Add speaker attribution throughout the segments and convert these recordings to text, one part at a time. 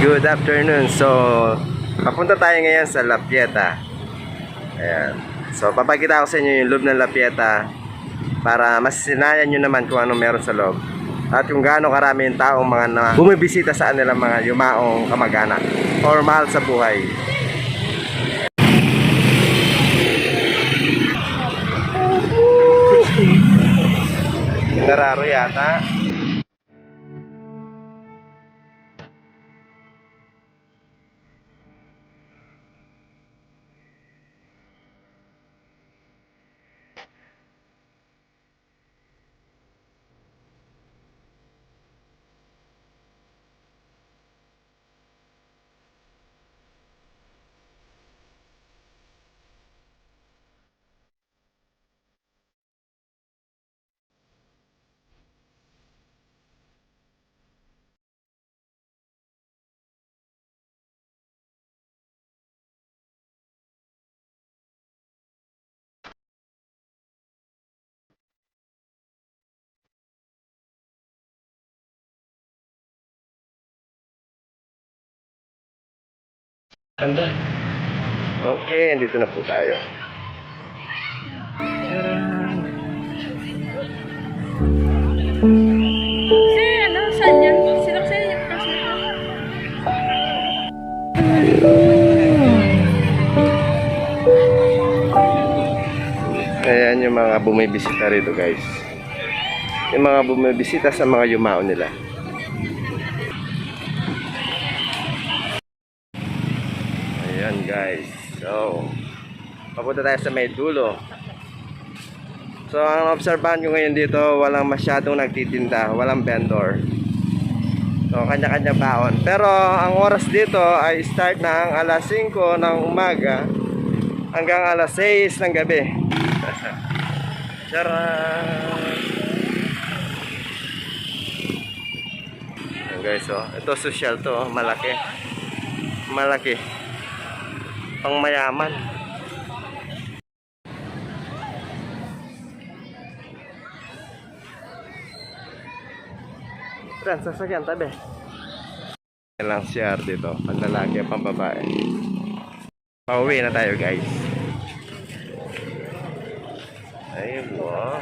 Speaker 1: Good afternoon. So, papunta tayo ngayon sa La Pieta. Ayan. So, papakita ko sa inyo yung loob ng La Pieta para masinayan nyo naman kung ano meron sa loob. At kung gaano karami yung taong mga bumibisita sa kanilang mga yumaong kamag-anak or mahal sa buhay. Nararo yata. Okay, andito na po tayo.
Speaker 2: Saan yan? Sinaksayan yung kasi.
Speaker 1: Ayan yung mga bumibisita rito, guys. Yung mga bumibisita sa mga yumao nila. Ayan, guys. So, papunta tayo sa may dulo. So, ang obserbahan ko ngayon dito, walang masyadong nagtitinda, walang vendor. So, kanya-kanya baon. Pero, ang oras dito ay start ng alas 5 ng umaga hanggang alas 6 ng gabi. Charan! Ayan, guys, oh. Ito social to, oh. Malaki. Malaki. Pang mayaman. Tran, sasakyan tabi. Yan lang CR dito. Pang lalaki, pang babae. Pauwi na tayo, guys. Ayun, wow.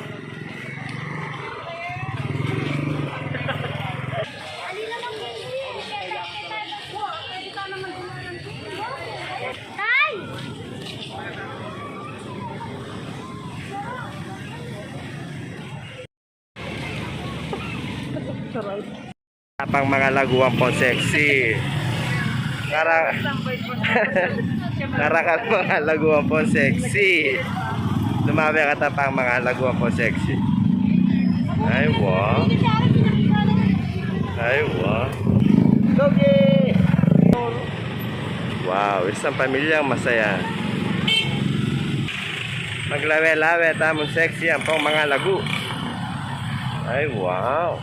Speaker 1: Pang mga laguan po sexy. Karakal mga laguan po sexy. Lumabi ka tapang mga laguan po sexy. Ay wow. Ay wow. Wow, isang pamilyang masaya. Maglawe-lawe tamang sexy ang pang mga lagu. Ay wow.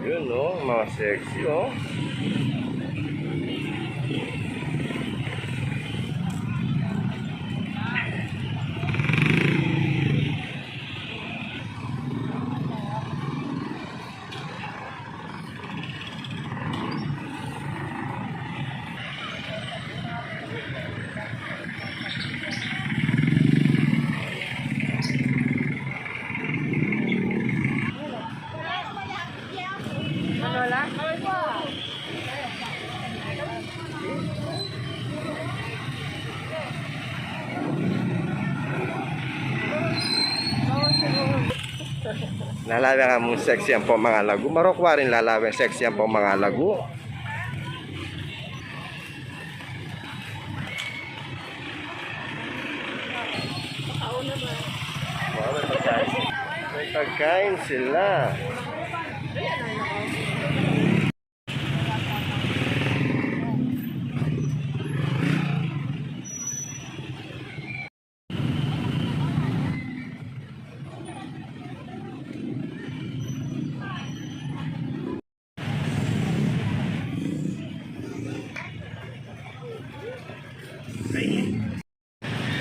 Speaker 1: Yun, no? Mga sexy, oh. Lalawi nga mong sexy ang po mga lagu. Marokwa rin lalawi sexy ang po mga lagu. May pagkain sila.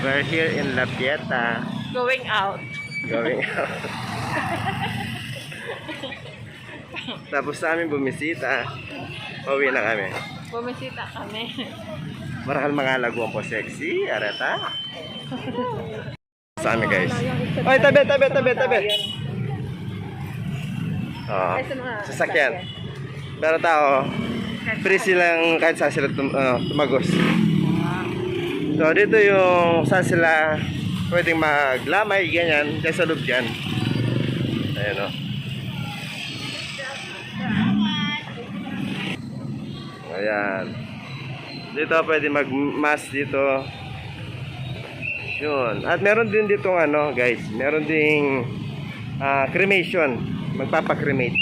Speaker 1: We're here in La Pieta.
Speaker 2: Going out.
Speaker 1: Going out. Tapos sa amin bumisita. Pauwi na kami.
Speaker 2: Bumisita kami.
Speaker 1: Marakal mga laguan po sexy. Arata. Sa amin guys. Oy, tabi. Oh, sasakyan. Pero tao, free silang kahit saan sila tumagos. So dito yung saan sila pwedeng maglamay, ganyan, dyan sa loob dyan. Ayan o. Ayan. Dito pwede mag-mass dito. Yun. At meron din dito ano guys, meron ding cremation. Magpapa-cremate.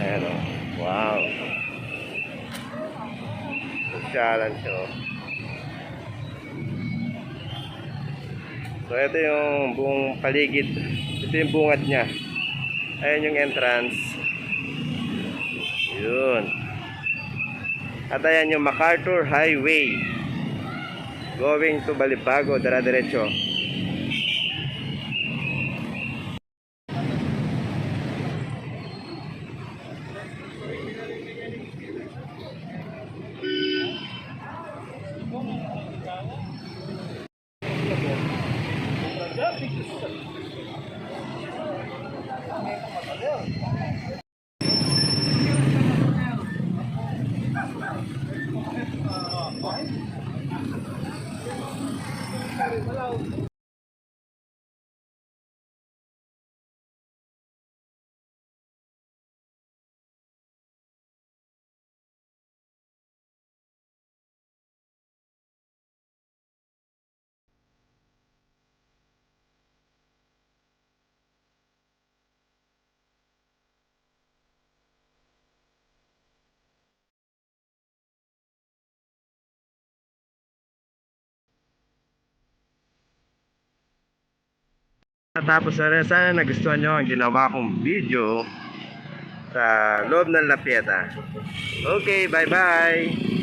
Speaker 1: Ayan o. Wow. Pasyalan siya o. So ito yung buong paligid. Ito yung bungad niya. Ayan yung entrance. Yun. At ayan yung MacArthur Highway. Going to Balibago, dara-diretso. Tapos sana nagustuhan nyo ang ginawa kong video sa loob ng La Pieta. Okay, bye-bye!